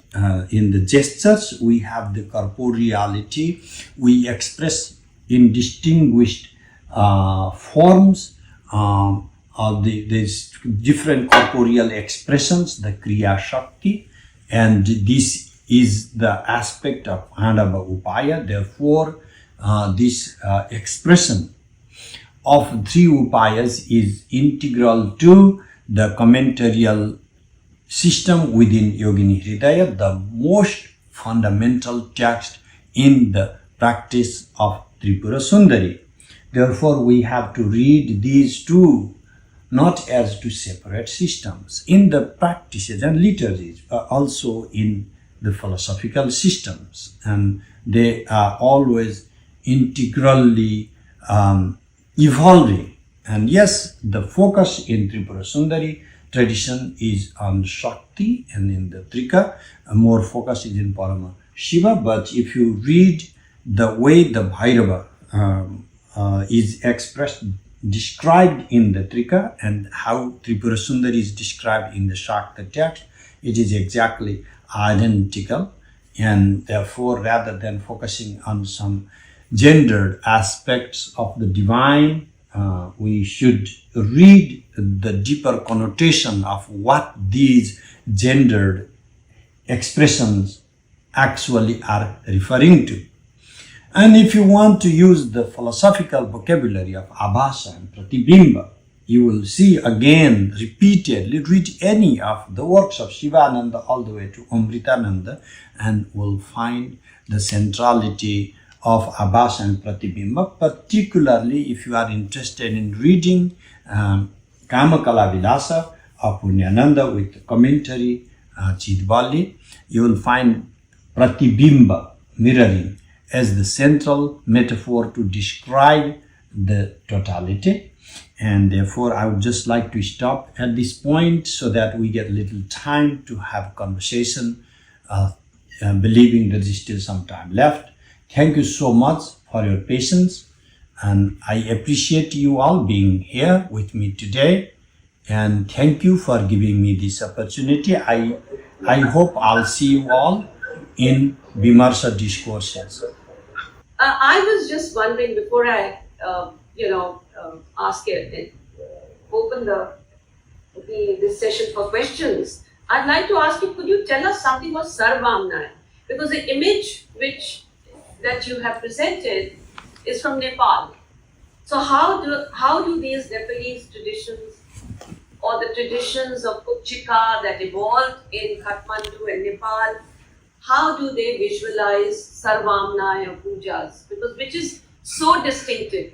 in the gestures, we have the corporeality. We express in distinguished forms of these different corporeal expressions, the Kriya Shakti, and this is the aspect of Andava Upaya. Therefore, this expression of three Upayas is integral to the commentarial system within Yogini Hridaya, the most fundamental text in the practice of Tripura Sundari. Therefore, we have to read these two not as two separate systems in the practices and liturgies, also in the philosophical systems, and they are always integrally evolving. And yes, the focus in Tripura Sundari tradition is on Shakti, and in the Trika, more focus is in Parama Shiva. But if you read the way the Bhairava is expressed, described in the Trika, and how Tripura Sundari is described in the Shakta text, it is exactly identical. And therefore, rather than focusing on some gendered aspects of the divine, we should read the deeper connotation of what these gendered expressions actually are referring to. And if you want to use the philosophical vocabulary of Abhasa and Pratibimba, you will see again repeatedly, read any of the works of Shivananda all the way to Amritananda, and will find the centrality of Abhasa and Pratibimba, particularly if you are interested in reading Kamakala Vilasa of Punyananda with commentary Chidbali. You will find Pratibimba, mirroring, as the central metaphor to describe the totality. And therefore, I would just like to stop at this point so that we get little time to have conversation, believing that there's still some time left. Thank you so much for your patience, and I appreciate you all being here with me today, and thank you for giving me this opportunity. I hope I'll see you all in Vimarsha discourses. I was just wondering, before I ask it, open this session for questions, I'd like to ask you, could you tell us something about Sarvāmnāya? Because the image that you have presented is from Nepal. So how do these Nepalese traditions or the traditions of Kupchika that evolved in Kathmandu and Nepal, how do they visualize Sarvāmnāya pujas? Because which is so distinctive.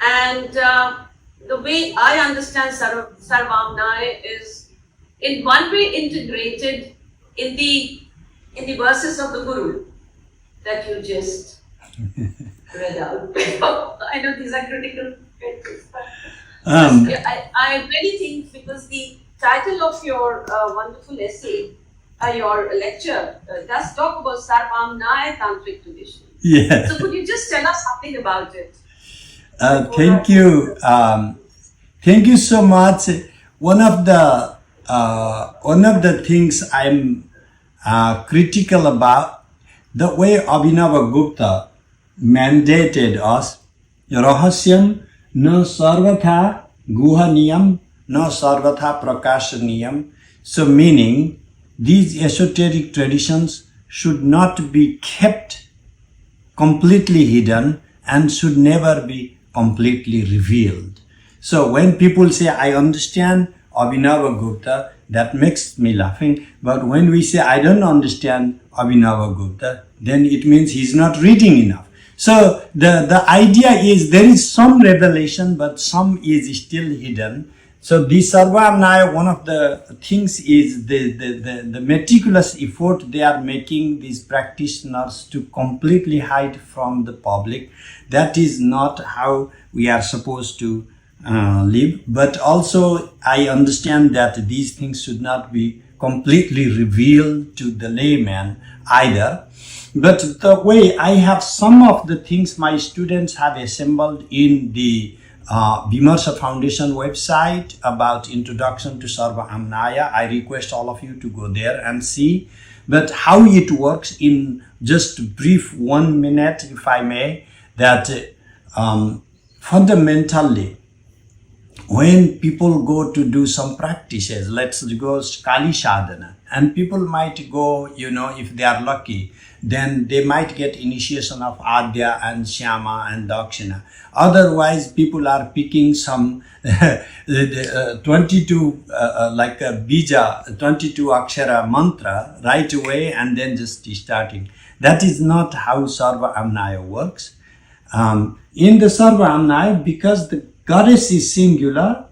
And the way I understand Sarvāmnāya is in one way integrated in the verses of the Guru that you just read out. I know these are critical phrases, but I really think, because the title of your wonderful essay, your lecture, does talk about Sarvāmnāya Tantric Tradition. Yeah. So could you just tell us something about it? Thank you. Thank you so much. One of the things I'm critical about, the way Abhinava Gupta mandated us, Rahasyam na sarvatha guhaniyam na sarvatha prakashaniyam. So meaning, these esoteric traditions should not be kept completely hidden and should never be completely revealed. So when people say, I understand Abhinava Gupta, that makes me laughing. But when we say, I don't understand Abhinava Gupta, then it means he's not reading enough. So the idea is there is some revelation, but some is still hidden. So the Sarvāmnāya, one of the things is the meticulous effort they are making, these practitioners, to completely hide from the public. That is not how we are supposed to live. But also I understand that these things should not be completely revealed to the layman either. But the way I have some of the things my students have assembled in the Vimarsha Foundation website about Introduction to Sarvāmnāya. I request all of you to go there and see. But how it works, in just brief 1 minute, if I may, that fundamentally, when people go to do some practices, let's go Kali Sadhana, and people might go, if they are lucky, then they might get initiation of Adya and Shyama and Dakshina. Otherwise, people are picking some 22, like a Bija, 22 Akshara mantra right away and then just starting. That is not how Sarvāmnāya works. In the Sarvāmnāya, because the goddess is singular,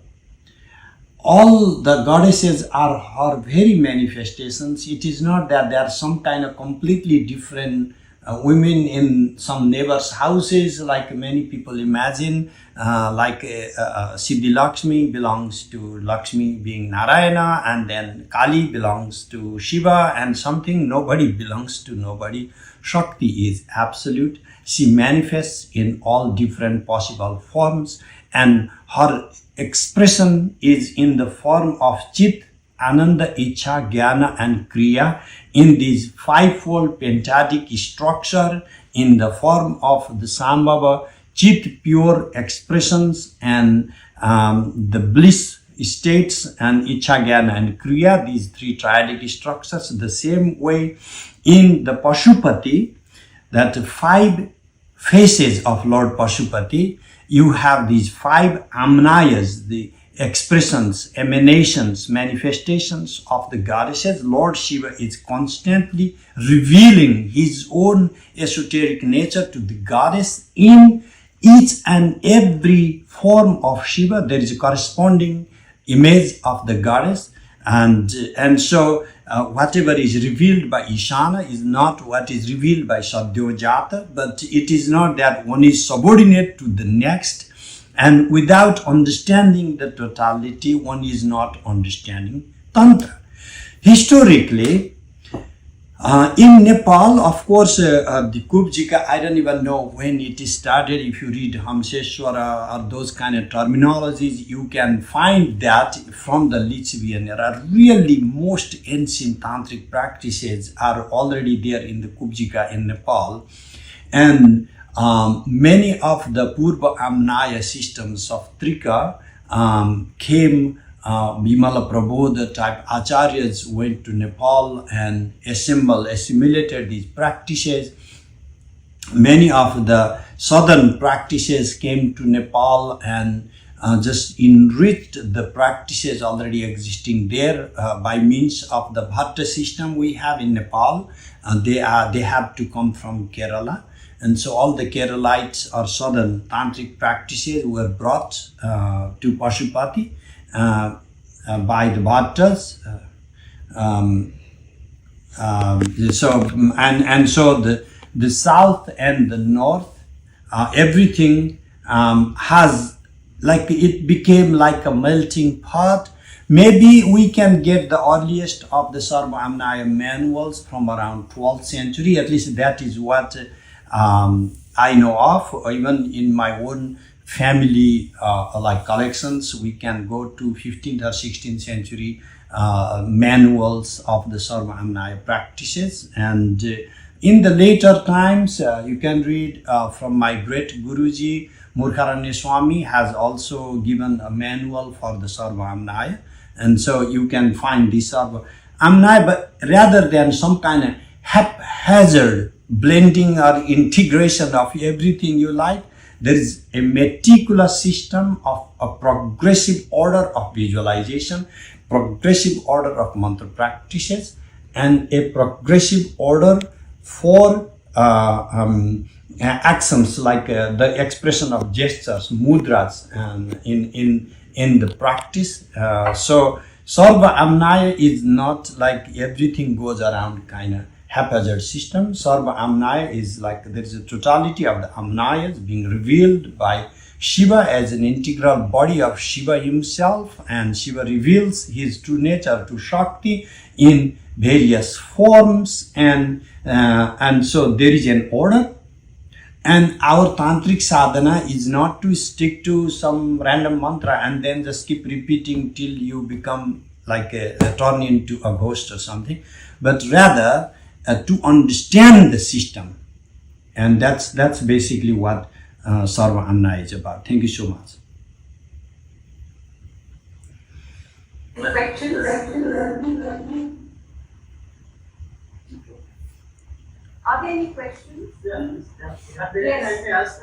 all the goddesses are her very manifestations. It is not that there are some kind of completely different women in some neighbors' houses, like many people imagine, like Siddhi Lakshmi belongs to Lakshmi being Narayana, and then Kali belongs to Shiva, and something. Nobody belongs to nobody. Shakti is absolute. She manifests in all different possible forms, and her expression is in the form of Chit, Ananda, Ichha, Jnana and Kriya, in this fivefold pentadic structure, in the form of the Sambhava, Chit, pure expressions, and the bliss states, and Ichha, Jnana and Kriya, these three triadic structures. The same way in the Pashupati, that 5 faces of Lord Pashupati, you have these 5 amnayas, the expressions, emanations, manifestations of the goddesses. Lord Shiva is constantly revealing his own esoteric nature to the goddess. In each and every form of Shiva, there is a corresponding image of the goddess. And so whatever is revealed by Ishana is not what is revealed by Sadyojata, but it is not that one is subordinate to the next. And without understanding the totality, one is not understanding Tantra. Historically, in Nepal, of course, the Kupchika, I don't even know when it started. If you read Hamseshwara or those kind of terminologies, you can find that from the Lithuanian era. Really, most ancient tantric practices are already there in the Kupchika in Nepal. And many of the Purva Amnaya systems of Trika came. Bimala Prabodha type acharyas went to Nepal and assimilated these practices. many of the southern practices came to Nepal and just enriched the practices already existing there by means of the Bhatta system we have in Nepal. They have to come from Kerala, and so all the Keralites or southern tantric practices were brought to Pashupati by the Bhattas. So the south and the north, everything has, like, it became like a melting pot. Maybe we can get the earliest of the Sarvāmnāya manuals from around 12th century. At least that is what I know of. Even in my own family like collections, we can go to 15th or 16th century manuals of the Sarvāmnāya practices. And in the later times, you can read from my great Guruji, Murkharanya Swami has also given a manual for the Sarvāmnāya. And so you can find the Sarvāmnāya, but rather than some kind of haphazard blending or integration of everything you like, there is a meticulous system of a progressive order of visualization, progressive order of mantra practices, and a progressive order for actions like the expression of gestures, mudras, in the practice. So Sarvāmnāya is not like everything goes around kind of haphazard system. Sarvāmnāya is like there is a totality of the Amnayas being revealed by Shiva as an integral body of Shiva himself, and Shiva reveals his true nature to Shakti in various forms, and so there is an order. And our tantric sadhana is not to stick to some random mantra and then just keep repeating till you become like turn into a ghost or something, but rather to understand the system. And that's basically what Sarvāmnāya is about. Thank you so much. Questions? Are there any questions? Yes. Yes. Yes.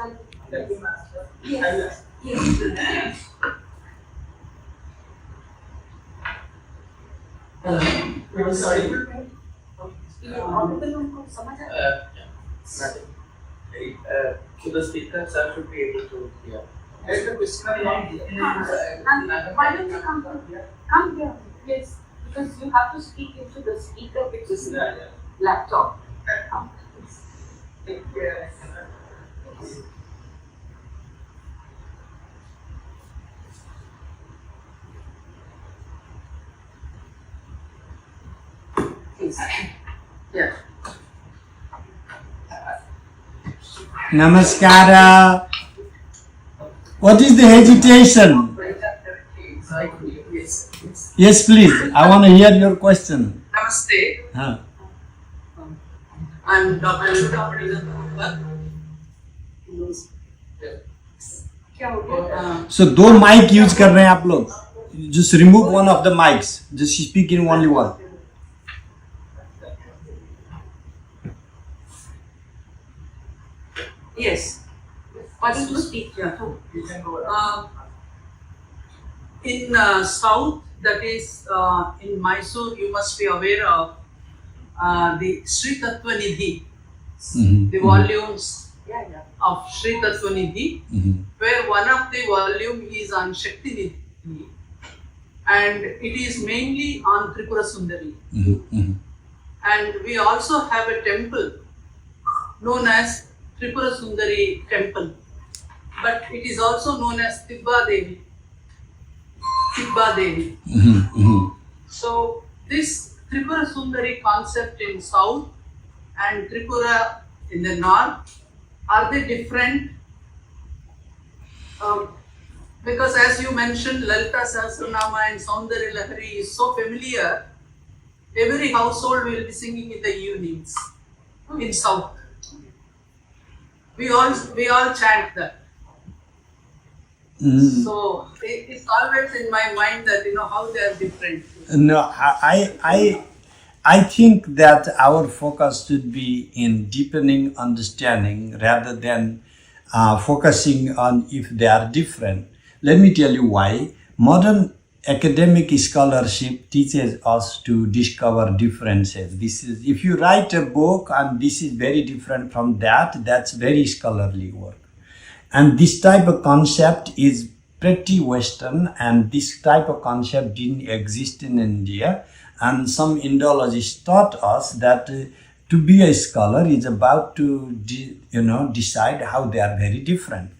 I'm sorry. So the speakers should be able to hear. There's a question Why don't you come here? Yes, because you have to speak into the speaker, which is the laptop. Yeah. Namaskara. What is the hesitation? Yes, please. I want to hear your question. Namaste. Huh. I'm Dr. So दो mic use कर रहे हैं आप लोग. Just remove one of the mics. Just speak in only one. Yes. Why don't you speak? In south, that is in Mysore, you must be aware of the Sri Tattva Nidhi, the volumes of Sri Tattva Nidhi, where one of the volume is on Shakti Nidhi, and it is mainly on Tripura Sundari. And we also have a temple known as Tripura Sundari Temple, but it is also known as Tibba Devi. So this Tripura Sundari concept in south and Tripura in the north, are they different? Because as you mentioned, Lalita Sahasranama and Saundarya Lahari is so familiar, every household will be singing in the evenings in south. We all chant that. So it's always in my mind that how they are different. No, I think that our focus should be in deepening understanding rather than focusing on if they are different. Let me tell you why. Modern academic scholarship teaches us to discover differences. This is, if you write a book and this is very different from that, that's very scholarly work. And this type of concept is pretty Western, and this type of concept didn't exist in India. And some Indologists taught us that to be a scholar is about to, decide how they are very different.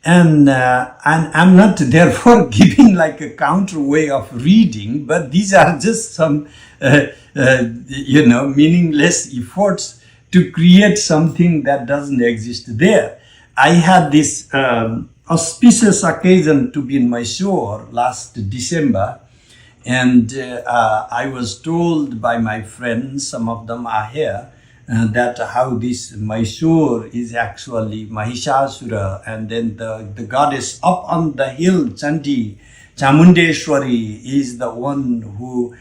And I'm not therefore giving like a counter way of reading, but these are just some, meaningless efforts to create something that doesn't exist there. I had this auspicious occasion to be in Mysore last December, and I was told by my friends, some of them are here, that how this Mysore is actually Mahishasura, and then the goddess up on the hill, Chandi, Chamundeshwari, is the one who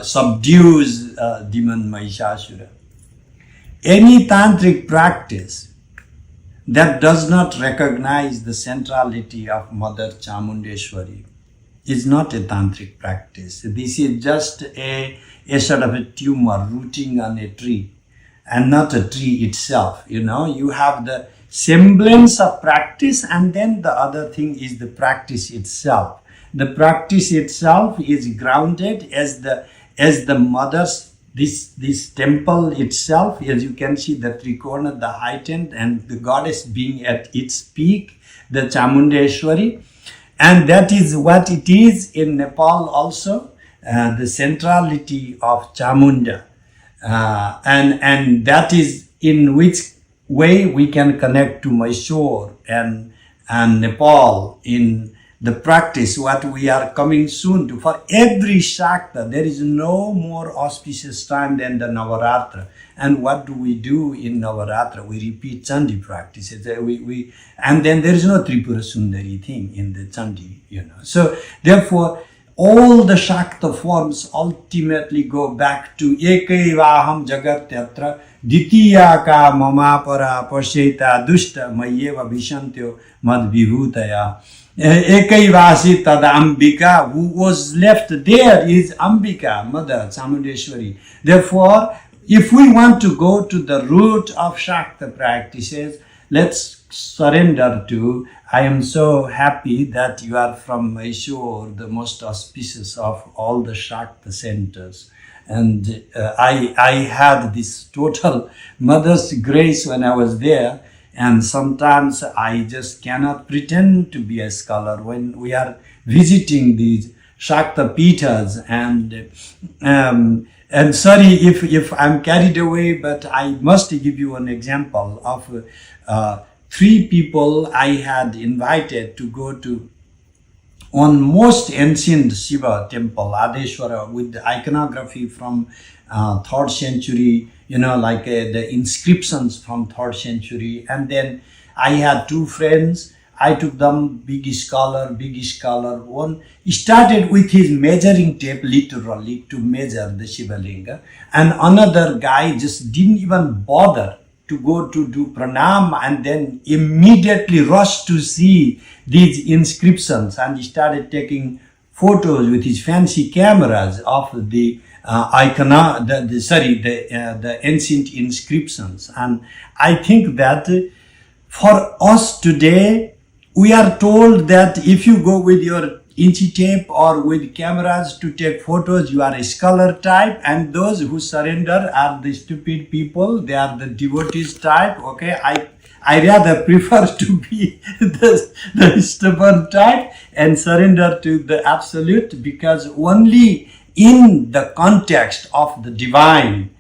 subdues demon Mahishasura. Any tantric practice that does not recognize the centrality of Mother Chamundeshwari is not a tantric practice. This is just a sort of a tumor rooting on a tree, and not a tree itself. You have the semblance of practice, and then the other thing is the practice itself. The practice itself is grounded as the mother's, this temple itself, as you can see, the Trikona, the heightened, and the goddess being at its peak, the Chamundeshwari. And that is what it is in Nepal also, the centrality of Chamunda. And that is in which way we can connect to Mysore and Nepal in the practice, what we are coming soon to. For every Sakta, there is no more auspicious time than the Navaratra. And what do we do in Navaratra? We repeat Chandi practices. And then there is no Tripura Sundari thing in the Chandi, So therefore, all the Sakta forms ultimately go back to Ekaivaham Jagat Yatra Ditya ka mamapara paseta dushta mayeva vishantyo mad vibhutaya. Ekaivasi tad Ambika, who was left there is Ambika, Mother Chamundeshwari. Therefore, if we want to go to the root of Sakta practices, let's surrender to, I am so happy that you are from Mysore, the most auspicious of all the Sakta centers. And I had this total mother's grace when I was there. And sometimes I just cannot pretend to be a scholar when we are visiting these Sakta Pithas. And sorry if I'm carried away, but I must give you an example of 3 people I had invited to go to one most ancient Shiva temple, Adeshwara, with the iconography from 3rd century, like the inscriptions from 3rd century. And then I had 2 friends. I took them, big scholar. One started with his measuring tape literally to measure the Shiva Linga. And another guy just didn't even bother to go to do pranam, and then immediately rushed to see these inscriptions, and he started taking photos with his fancy cameras of the the ancient inscriptions. And I think that for us today, we are told that if you go with your inchi tape or with cameras to take photos, you are a scholar type, and those who surrender are the stupid people. They are the devotees type. Okay, I rather prefer to be the stubborn type and surrender to the absolute, because only in the context of the divine,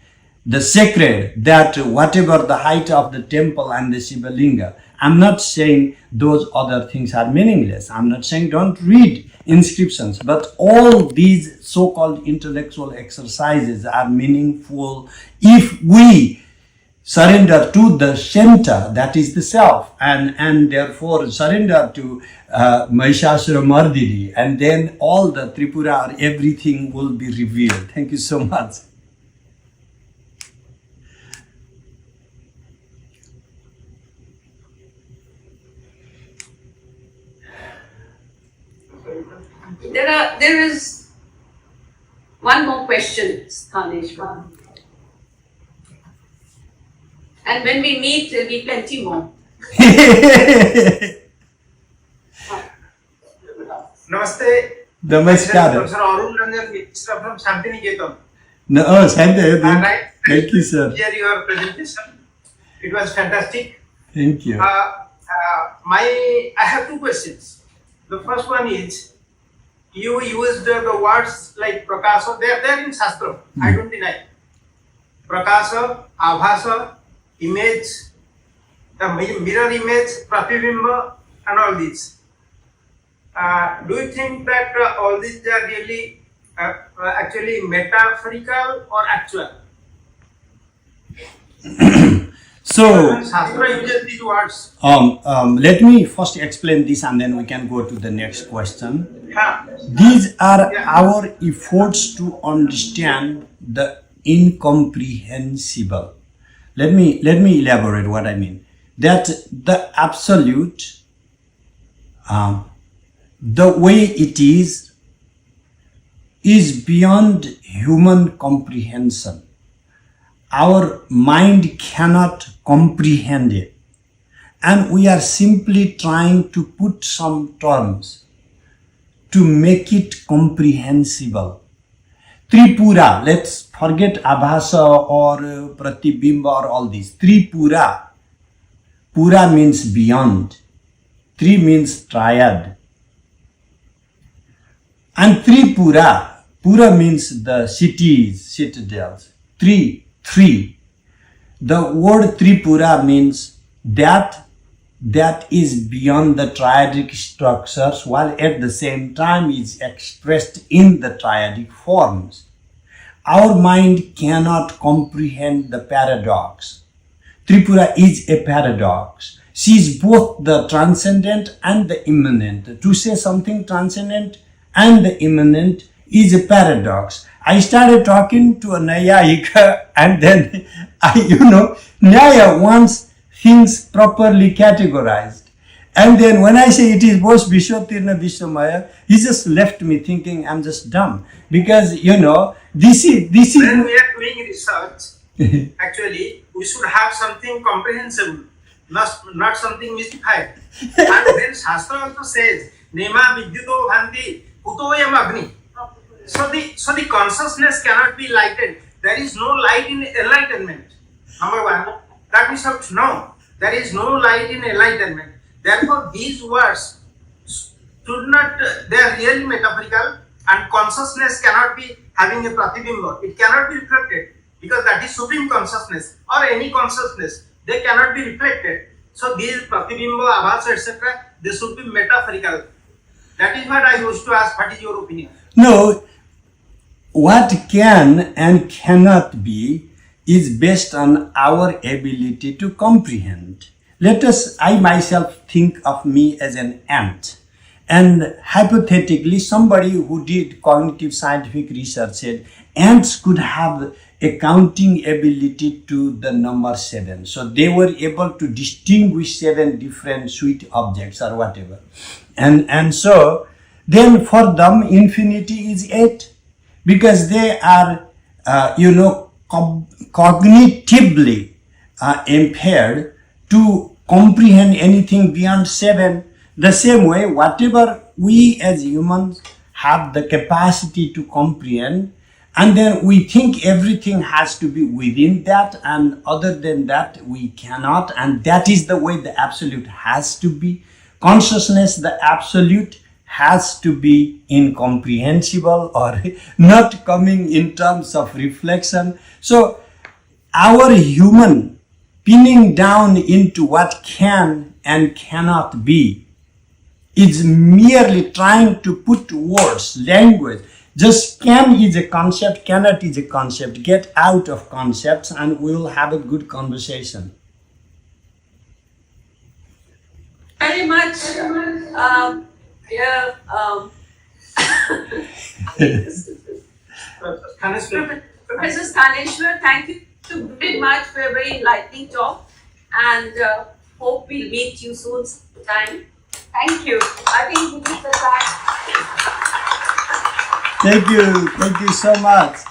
the sacred, that whatever the height of the temple and the Shiva Linga, I'm not saying those other things are meaningless. I'm not saying don't read inscriptions, but all these so-called intellectual exercises are meaningful if we surrender to the center, that is the self, and therefore surrender to Mahishasura Mardini, and then all the Tripura, everything will be revealed. Thank you so much. There is one more question, Sthaneshwar. And when we meet, there'll be plenty more. Namaste. Namaskar. Professor Arun Ranjan Mishra from Shantiniketan. No, thank you, sir. Here your presentation. It was fantastic. Thank you. I have two questions. The first one is, you used the words like prakasa. They are there in Shastra. I don't deny. Prakasa, abhasa, image, the mirror image, pratibimba, and all these. Do you think that all these are really actually metaphorical or actual? So, Shastra uses these words. let me first explain this and then we can go to the next question. Yeah. These are our efforts to understand the incomprehensible. Let me elaborate what I mean. That the absolute, the way it is beyond human comprehension. Our mind cannot comprehend it. And we are simply trying to put some terms to make it comprehensible. Tripura, let's forget abhasa or pratibimba or all these. Tripura. Pura means beyond. Tri means triad. And Tripura, Pura means the cities, citadels. Three. The word Tripura means that is beyond the triadic structures, while at the same time is expressed in the triadic forms. Our mind cannot comprehend the paradox. Tripura is a paradox. She is both the transcendent and the immanent. To say something transcendent and the immanent is a paradox. I started talking to a Nyayika and then Nyaya wants things properly categorized. And then when I say it is both Vishwatirna Vishwamaya, he just left me thinking I'm just dumb. Because, this is... When we are doing research, actually, we should have something comprehensible, not something mystified. And then Shastra also says, Nema Vidyuto Bhanti Putoyam Agni. So the consciousness cannot be lighted. There is no light in enlightenment. Number one, that we should know. There is no light in enlightenment. Therefore, these words should not, they are really metaphorical, and consciousness cannot be having a pratibimba. It cannot be reflected because that is supreme consciousness or any consciousness. They cannot be reflected. So these pratibimba, abhasa, etc., they should be metaphorical. That is what I used to ask. What is your opinion? No, what can and cannot be is based on our ability to comprehend. I myself think of me as an ant. And hypothetically, somebody who did cognitive scientific research said ants could have a counting ability to the number 7. So they were able to distinguish 7 different sweet objects or whatever. And so then for them infinity is 8 because they are, cognitively impaired to comprehend anything beyond 7. The same way, whatever we as humans have the capacity to comprehend, and then we think everything has to be within that, and other than that we cannot, and that is the way the absolute has to be. Consciousness, the absolute, has to be incomprehensible or not coming in terms of reflection. So our human pinning down into what can and cannot be is merely trying to put words, language. Just can is a concept, cannot is a concept. Get out of concepts and we will have a good conversation. Very much. Professor Sthaneshwar, thank you very much for a very enlightening talk, and hope we'll meet you soon sometime. Thank you. I think we need the time. Thank you so much.